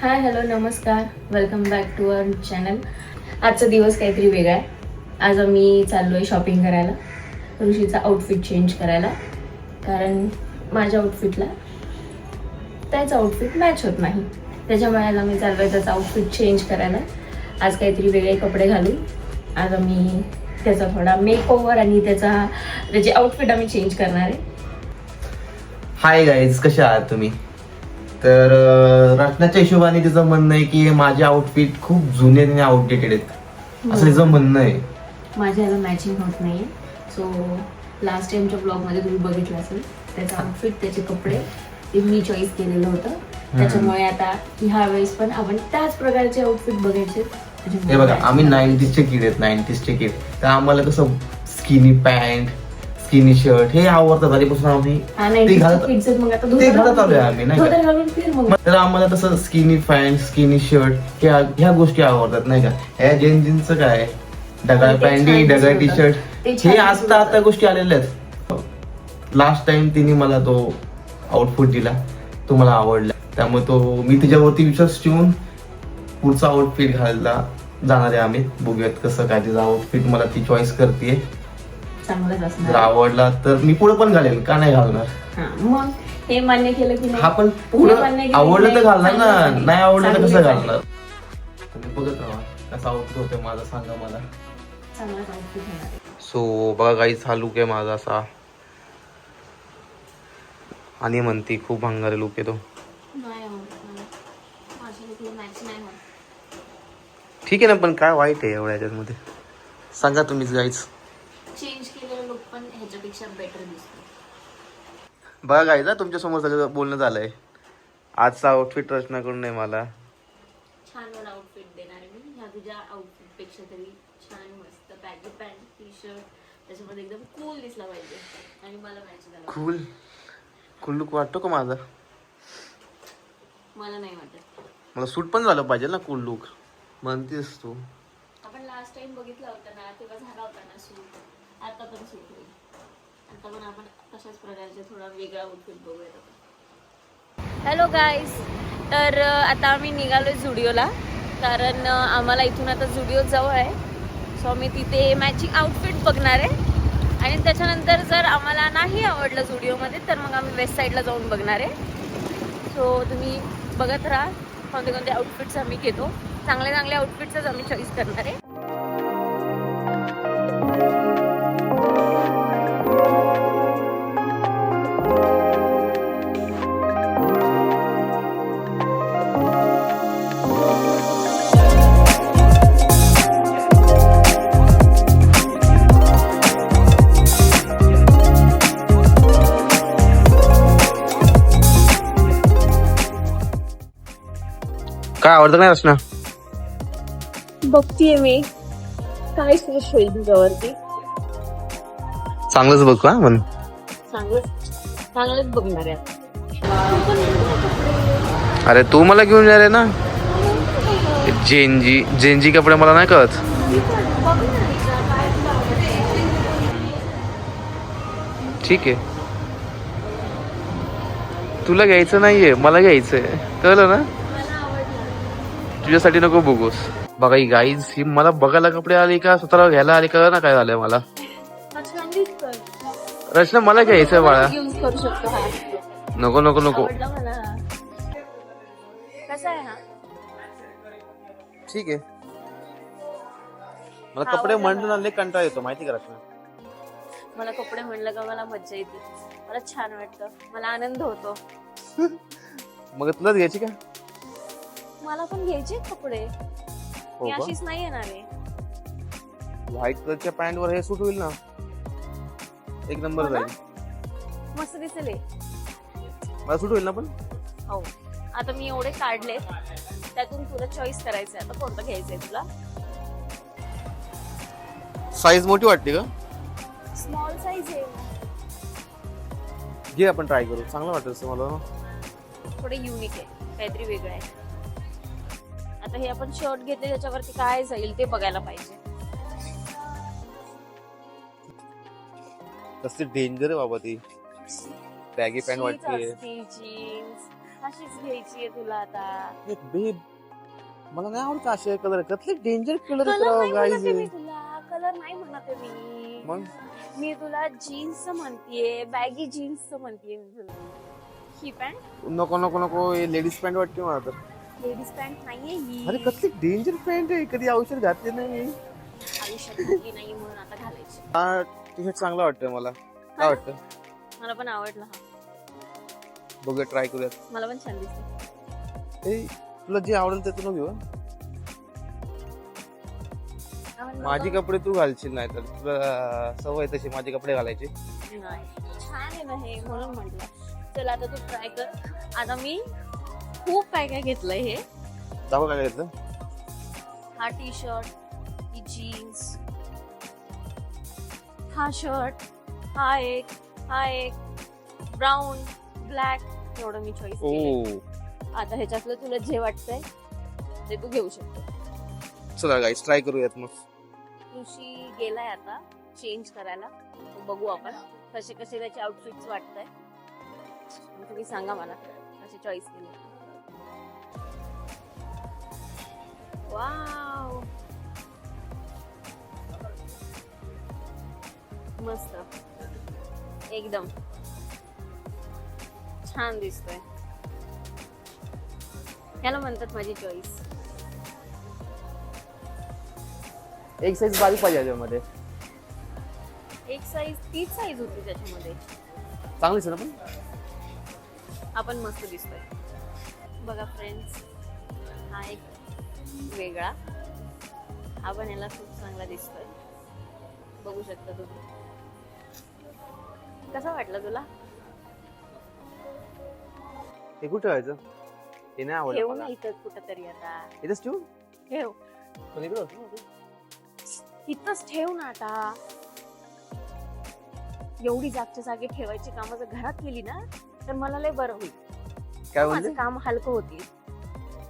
हाय hello नमस्कार, welcome back to our channel. आजचा दिवस काहीतरी वेगळा आहे. आज आम्ही चाललो आहे शॉपिंग करायला, ऋषीचा आउटफिट चेंज करायला, कारण माझ्या आउटफिटला त्याचा आउटफिट मॅच होत नाही. त्याच्यामुळे आज आम्ही चाललो आहे त्याचा आउटफिट चेंज करायला. आज काहीतरी वेगळे कपडे घालून आज आम्ही त्याचा थोडा मेकओव्हर आणि त्याची आउटफिट आम्ही चेंज करणार आहे. हाय गाईज, कसे आहात तुम्ही? तर रत्नाच्या हिशोबाने तिचं म्हणणं आहे की माझे आउटफिट खूप जुने आणि आउटडेटेड आहेत असं तिचं म्हणणं आहे. माझ्या याला मॅचिंग होत नाहीये. सो लास्ट टाइमच्या ब्लॉगमध्ये तुम्ही बघितलं असेल त्याचा आउटफिट, त्याचे कपडे ते मी चॉईस केलेलं होतं. त्याच्यामुळे आता ह्या वेळेस पण आपण त्याच प्रकारचे आउटफिट बघायचे. हे बघा, आम्ही 90sचे किड आहेत, 90sचे किड. तर आम्हाला कसं स्किनी पॅन्ट, स्किनी शर्ट हे आवडतात. आधीपासून आम्ही ते घालत आलोय आम्ही, नाही का? तर आम्हाला तसं स्किनी पॅन्ट, स्किनी शर्ट ह्या गोष्टी आवडतात, नाही का? ह्या जेनजींचं काय ढगाळ पॅन्टी, ढगाळ टी शर्ट हे आता गोष्टी आलेल्या आहेत. लास्ट टाइम तिने मला तो आउटफिट दिला, तो मला आवडला, त्यामुळे मी तिच्यावरती विश्वास ठेवून पुढचा आउटफिट घालायला जाणार आहे. आम्ही बघूयात कसं काय तिचा आउटफिट मला ती चॉईस करते. जर आवडला तर मी पुढे पण घालेल, का नाही घालणार? मग हे मान्य केलं की हा, पण पुढे आवडलं तर घालणार ना, नाही आवडलं तर कसं घालणार? तुम्ही बघत राहा कसा आउटफिट होतोय माझा, सांगा मला. सो बघा काही चालू आहे माझा असा, आणि म्हणती खूप भंगारी लुक आहे तो. ठीक आहे ना, पण काय वाईट आहे एवढ्या ह्याच्यामध्ये? सांगा तुम्हीच गाईज. चेंज केलेलं लुक पण ह्याच्यापेक्षा बेटर दिसतो. बघा गाईज, तुमच्या समोर सगळं बोलणं झालंय. आजचा आउटफिट रचनाकडून नाही, मला छान वाला आउटफिट देणार आहे मी. ह्या तुझ्या आउटफिट पेक्षा तरी छान, मस्त बॅगी पॅन्ट, टी शर्ट, त्याच्यामध्ये एकदम कूल दिसला पाहिजे आणि मला मॅच झाला. कूल लुक वाटतो का माझा? मला नाही वाटत. मला सूट पण झालं पाहिजे ना कूल लुक, म्हणतेस तू. आपण लास्ट टाइम बघितला होता ना, तेव्हा झाला होता ना सूट. आता पण सूट होईल. आता पण आपण तशाच प्रकारचे थोडा वेगळा आउटफिट बघूयात. हॅलो गाईज, तर आता आम्ही निघालोय झुडिओला, कारण आम्हाला इथून आता झुडिओ जवळ आहे. सो आम्ही तिथे मॅचिंग आउटफिट बघणार आहे आणि त्याच्यानंतर जर आम्हाला नाही आवडलं झुडिओमध्ये तर मग आम्ही वेस्ट साईडला जाऊन बघणार आहे. सो तुम्ही बघत राहा कोणते कोणते आउटफिट्स आम्ही घेतो. चांगले चांगले आउटफिट्सच आम्ही चॉईस करणार आहे. काय आवडतं नाही रचना? बघतीये मी काय सुरेश होईल तुझ्यावरती. चांगलंच बघ का, म्हण चांगलंच बघणार आहे. अरे तू मला घेऊन जा रे ना. जेनजी कपडे मला नाही कळत. ठीक आहे, तुला घ्यायचं नाहीये, मला घ्यायचंय, कळलं ना? तुझ्यासाठी नको बघूस. बघा ही गाईज, ही मला बघायला कपडे आले का स्वतःला घ्यायला आले का ना, काय झालंय मला? रचना मला घ्यायचंय बाळा. नको नको नको. ठीक आहे, मला कपडे म्हणून लय कंटाळा येतो, माहिती का रचना? मला कपडे म्हणलं का मला मज्जा येते, मला छान वाटतं, मला आनंद होतो. मग तुलाच घ्यायची का? मला पण घ्यायचे कपडे, मी अशीच नाही येणार आहे. व्हाईट कलरच्या पॅन्ट वर हे सूट होईल ना, एक नंबर जाईल, मस्त दिसेल. मला सूट होईल ना पण. हो, आता मी एवढे काढले, त्यातून तुला चॉईस करायचंय आता कोणतं घ्यायचंय तुला. साईज मोठी वाटते का? स्मॉल साईज आहे. घे, आपण ट्राय करू, चांगलं वाटत मला ना. थोडे युनिक आहे, काहीतरी वेगळं आहे. आता हे आपण शर्ट घेतले त्याच्यावरती काय जाईल ते बघायला पाहिजे. कसली डेंजर आहे बाबा ती बॅगी पॅन्ट वाटते. जीन्स अशीच घ्यायची आहे तुला आता. बेब मला नाही आवडत असे कलर, कसले डेंजर कलर कलर नाही गाईज. म्हणते मी तुला, कलर नाही म्हणते मी. मग मी तुला जीन्स म्हणतीये, बॅगी जीन्स म्हणतीये मी तुला. ही पॅन्ट नको नको नको, हे लेडीज पॅन्ट वाटते मला तर. लेडीज पॅन्ट नाहीये ही. अरे कसली डेंजर पॅन्ट आहे, कधी औषध घातले नाही मी. आयुष्यात घातली नाही म्हणून आता घालायची. हा टी शर्ट चांगला वाटतोय मला. काय वाटतं? मला पण आवडला हा. बघूया, ट्राय करूयात. मला पण छान दिसतो. ए तुला जे आवडेल ते तू घेऊ. माझे कपडे तू घालशील, नाही तर तुला सवय तशी माझे कपडे घालायचे. नाही, छान आहे ना हे, म्हणून म्हटलं चल आता तू ट्राय कर. आता मी खूप काय काय घेतलंय. हे दाखव काय घेतलं. हा टी शर्ट, ही जीन्स, हा शर्ट, हा एक ब्राऊन, ब्लॅक, एवढं मी चॉईस केलंय. आता ह्याच्यातलं तुला जे वाटतंय ते तू घेऊ शकतो. चला गाईस ट्राय करूयात. मग ऋषी गेलाय आता चेंज करायला, बघू आपण कसे कसे त्याचे आउटफिट्स वाटतंय. तुम्ही सांगा मला कसे चॉईस केले. वाव मस्त, एकदम छान दिसतोय. याला म्हणतात माझी चॉईस. एक साईज बारीक पाहिजे याच्यामध्ये. एक साईज, तीच साईज होती त्याच्यामध्ये. चांगलीच आहे ना पण. आपण मस्त दिसतोय बघा फ्रेंड्स. हा एक वेगळा, हा पण याला खूप चांगला दिसतोय. बघू शकता तुम्ही. कसा वाटला तुला? हे कुठे ठेवायचं? हे नाही आवडलं ठेव मला. ना इथं कुठंतरी. आता इथेच ठेवू. ठेव पण इकडे होतं ना ते. इथंच ठेव ना. आता एवढी जागच्या जागी ठेवायची कामं जर घरात केली ना तर मला लय बरं होईल. काय माझं बोलली? काम हलकं होतील.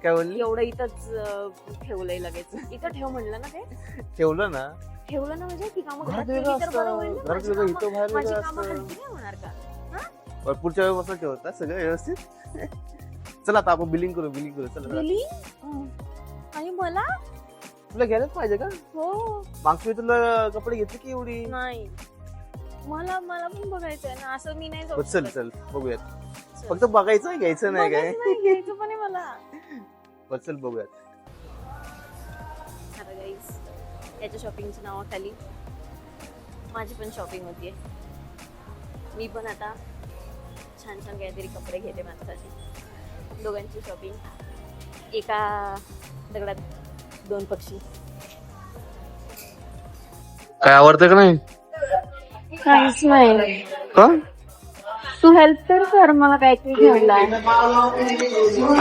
काय बोलली? एवढं इथंच ठेवलंय लगेच. इथं ठेव म्हणलं ना ते. ठेवलं ना. ठेवलं ना म्हणजे ती कामं घरात घरात केली वेगळं तर बरं होईल असतं. ना. घरात माझी वेगळं, कामं- इथं बाहेर माझी वेगळं कामं असतं. हलकी नाही होणार का? पण पुढच्या वेळेस ठेवतात सगळं व्यवस्थित. चला आता आपण बिलिंग करू. चला चला. गेली आणि मला तुला घ्यायलाच पाहिजे का? हो मागच्या वेळी तुला कपडे घेतले की एवढी. नाही, मला पण बघायचंय ना. असं मी नाही जाऊ चल शकत. चल बघूयात. चल. फक्त बघायचं, घ्यायचं नाही काय. बघायचं नाही, घ्यायचं पण आहे मला. बरं, चल बघूयात. आता गाईस याच्या शॉपिंगच्या नावाखाली माझी पण शॉपिंग होतीये. मी पण आता छान छान काहीतरी कपडे घेते माझ्यासाठी. दोघांची शॉपिंग, एका दगडात दोन पक्षी. काय आवडतं का नाही? काहीच नाही. का? तू हेल्प तर कर मला काहीतरी घ्यायला.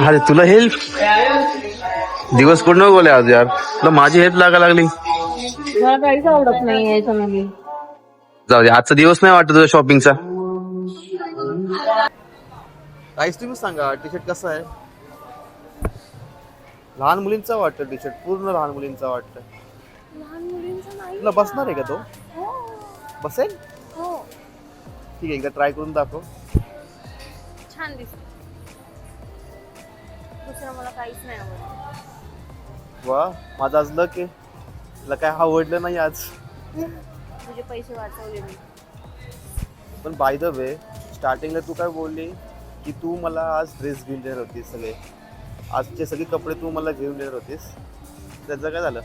अरे तुला हेल्प? दिवस पूर्ण बोले आज यार, तुला माझी हेल्प लागायला लागली. मला काहीच आवडत नाही याच्यामध्ये. जाऊ दे, आजचा दिवस नाही वाटत तुझ्या शॉपिंगचा. काहीच तुम्ही सांगा, टी शर्ट कसा आहे? लहान मुलींचा वाटतं टी शर्ट, पूर्ण लहान मुलींचा वाटतं. लहान मुलींचा नाही. तुला बसणार आहे का तो? हो बसेल? हो, ठीक आहे, एकदा ट्राय करून दाखव. छान दिसत. दुसरं मला काहीच नाही आवडत. वा, माझा आज लक आहे. तुला काय आवडलं नाही आज. तुझे पैसे वाचवले मी. पण बाय द वे, स्टार्टिंगला तू काय बोलली की तू मला आज ड्रेस घेऊन देणार होतीस. सगळे आजचे सगळे कपडे तू मला घेऊन देणार होतीस. त्याचं काय झालं?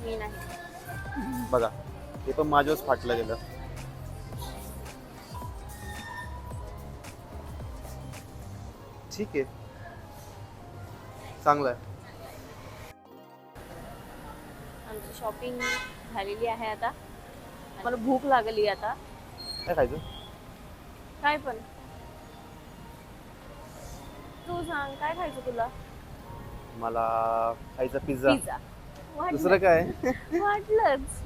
मी नाही. बघा, हे पण माझ्यावर फाटलं गेलं. ठीक आहे, चांगलं आहे. आमची शॉपिंग झालेली आहे आता. मला भूक लागली आता. काय खायचं? काय पण तू सांग, काय खायचं तुला? मला खायचा पिझ्झा. पिझ्झा. दुसरं काय? वाटलंच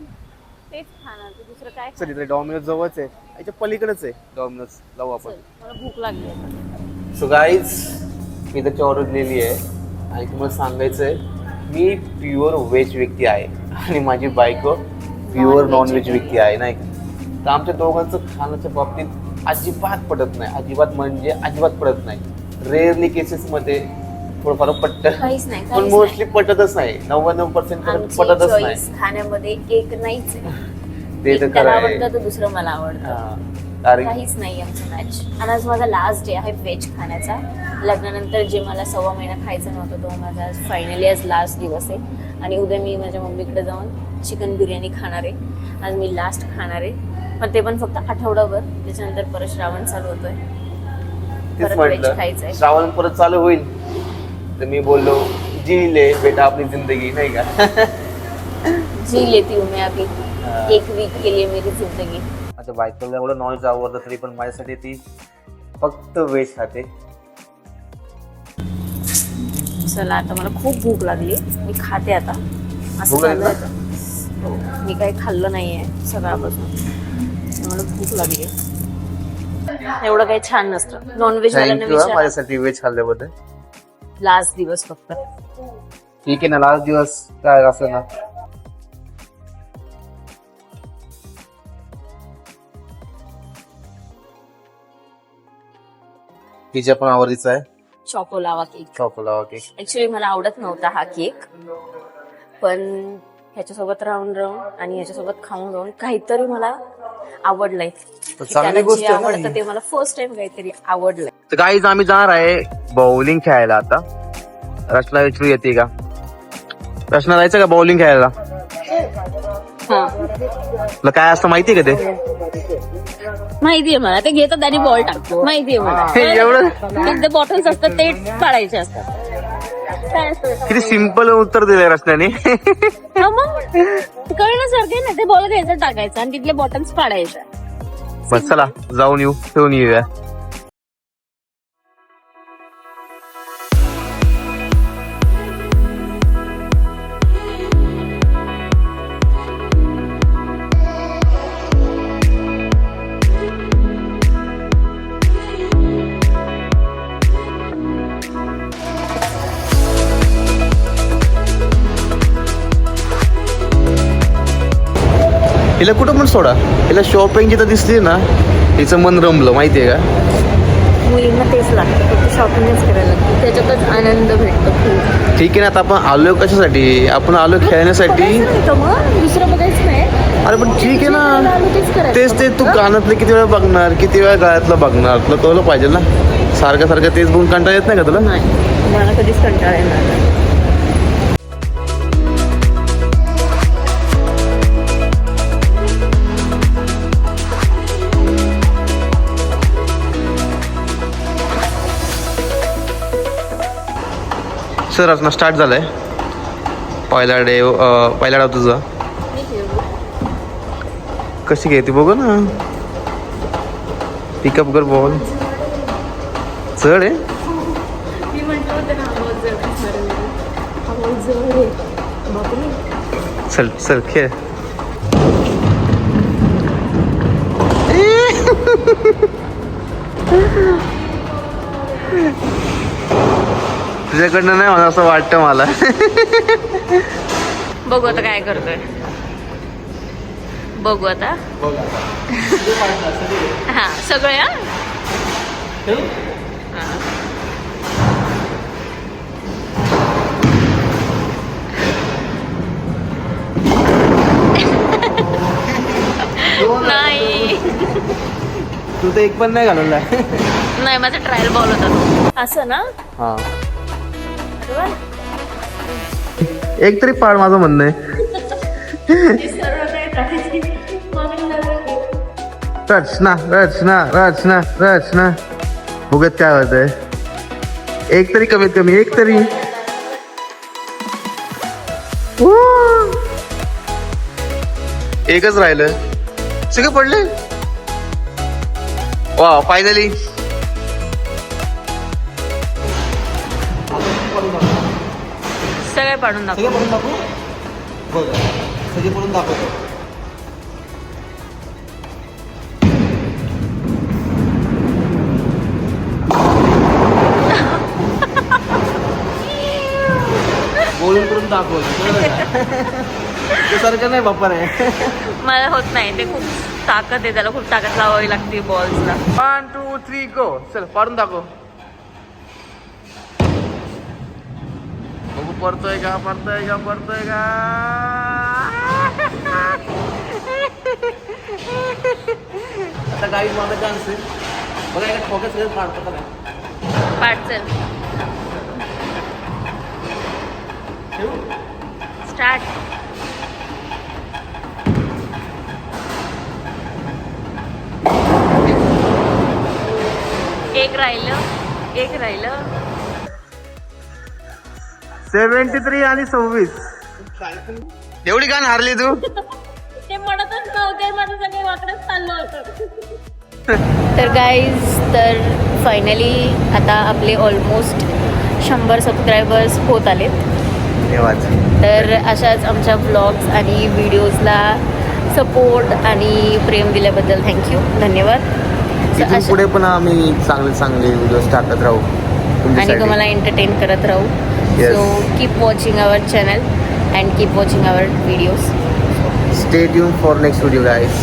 तेच खाणार. तू दुसरं काय चल, इथे डॉमिनोज जवळच आहे, याच्या पलीकडेच आहे डॉमिनोज. जाऊ आपण. चल, मला भूक लागली आता. सो गाईज, मी त्याची ऑर्डर दिलेली आहे आणि तुम्हाला सांगायचं आहे, मी प्युअर व्हेज व्यक्ती आहे आणि माझी बायको प्युअर नॉन व्हेज व्यक्ती आहे, नाही का? तर आमच्या दोघांचं खाण्याच्या बाबतीत अजिबात पटत नाही, अजिबात म्हणजे अजिबात पटत नाही. रेअरली केसेस मध्ये थोडंफार पटत, काहीच नाही, पण काहीच मोस्टली पटतच नाही. 99% आमची पटतच नाही. चॉईस खाण्यामध्ये एक नाहीच आहे. ते एक तर त्याला खरं आहे. आवडतं तर दुसरं मला आवडतं. हा. कारण काहीच नाही आमचं मॅच. आणि आज माझा लास्ट डे आहे व्हेज खाण्याचा. लग्नानंतर जे मला 1.25 महिना खायचं नव्हतं तो माझा आज फायनली आज लास्ट दिवस आहे. आणि उद्या मी माझ्या मम्मीकडे जाऊन चिकन बिर्याणी खाणार आहे. आज मी लास्ट खाणार आहे, पण ते पण फक्त आठवडाभर. त्याच्यानंतर परत श्रावण चालू होतोय, तेच परत व्हेज म्हटलं खायचंय. श्रावण परत चालू होईल तर मी बोललो जी ले बेटा आपली जिंदगी, नाही का. जी लेती हूँ मैं अभी, एक वीक के लिए मेरी जिंदगी. माझ्या बायकोला एवढं नॉलेज आवडतं तरी पण माझ्यासाठी ती फक्त व्हेज खाते. चला आता मला खूप भूक लागली, मी खाते आता. असं भूक लागली झालं आता. हो, मी काही खाल्लं नाहीये सगळ्यापासून, मला भूक लागली. एवढं काही छान नसतं नॉनव्हेज वाल्यांना थँक्यू विचारा. माझ्यासाठी व्हेज खाल्ल्याबद्दल. लास्ट दिवस फक्त. ठीक आहे ना, लास्ट दिवस काय असं ना. तिच्या पण आवडीचा आहे choco lava cake. Choco lava cake. Actually मला आवडत नव्हता हा केक, पण ह्याच्यासोबत राहून आणि ह्याच्यासोबत खाऊन काहीतरी मला आवडलंय. चांगली गोष्ट आहे ना आवडतं ही. ते मला फर्स्ट टाइम काहीतरी आवडलंय. तर गाईज आम्ही जाणार आहे बॉलिंग खेळायला आता. रचना विचारू येते का? रचना जायचं का बॉलिंग खेळायला? हा, तुला काय असतं माहितीये का ते? माहितीये मला. ते घेतात आणि बॉल टाकतो, माहितीये मला. एवढं ते बॉटल्स असतात ते पाडायचे असतात. काय असतं किती सिम्पल उत्तर दिलंय रचनाने. हा, मग कळण्यासारखे ना. ते बॉल घ्यायचं, टाकायचं आणि तिथले बॉटल्स पाडायच्या. बस चला जाऊन येऊ, ठेवून येऊया. हिला कुठं पण सोडा, हिला शॉपिंग जिथं दिसली ना तिचं मन रमलं, माहितीये का. मुलींना तेच लागतं, फक्त शॉपिंगच करायला लागतं, त्याच्यातच आनंद भेटतो खूप. ठीक आहे ना. आता आपण आलोय कशासाठी? आपण आलो खेळण्यासाठी. बघायचं नाही का मग? दुसरं बघायचं नाही. अरे पण ठीक आहे ना, आलो तेच करायचं. तेच ते तू कानातले किती वेळा बघणार, किती वेळा गळ्यातलं बघणार, तुला कळलं पाहिजे ना. सारखं सारखं तेच बघून कंटाळा येत नाही का तुला? नाही, मला कधीच कंटाळा येणार नाही. सर रचना स्टार्ट झालाय. पहिला डाव तुझा. कशी घेते बघू ना. पिकअप कर बॉल. चढ आहे. मी म्हटलं होतं ना, आवाज जड असणार आहे. आवाज जड आहे. बापरे. चल चल खेळ. तुझ्याकडनं नाही मला असं वाटतं मला. बघू आता काय करतोय. बघू आता. हा सगळे. नाही, तू तर एक पण नाही घालवला. नाही, माझा ट्रायल बॉल होता तो. असं ना. हा, एक तरी पाड, माझं म्हणणं आहे. रचना रचना रचना रचना बघत काय होत आहे. एक तरी कमीत कमी, एक तरी. एकच राहिलं. सगळे पडले. वा, फायनली. सगळे पाडून दाखव. सगळे पडून दाखवतो. बोलून करून दाखवतो. सारखं नाही बाप्पा. नाही मला होत नाही, ते खूप ताकद आहे, त्याला खूप ताकद लावावी लागते बॉल्सला. 1 2 3 गो. चल पाडून दाखव. बघू पडतोय का. आता गाडी माझा चान्स आहे बघा. एका फोकस करत काढतो का पाठ चल स्टार्ट. एक राहिलं. 73 आणि 26. एवढी गाण हारली तू. ते म्हणतच नव्हते, माझं सगळे वाकडच चाललं होतं. तर गाईज, तर फायनली आता आपले ऑलमोस्ट 100 सबस्क्रायबर्स होत आलेत. तर अशाच आमच्या ब्लॉग्स आणि व्हिडिओजला सपोर्ट आणि प्रेम दिल्याबद्दल थँक्यू, धन्यवाद. इथून पुढे पण आम्ही चांगले व्हिडिओज टाकत राहू आणि तुम्हाला एंटरटेन करत राहू. So keep watching our channel and keep watching our videos. Stay tuned for next video guys.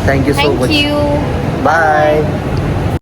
Thank you so much. Thank you. Bye.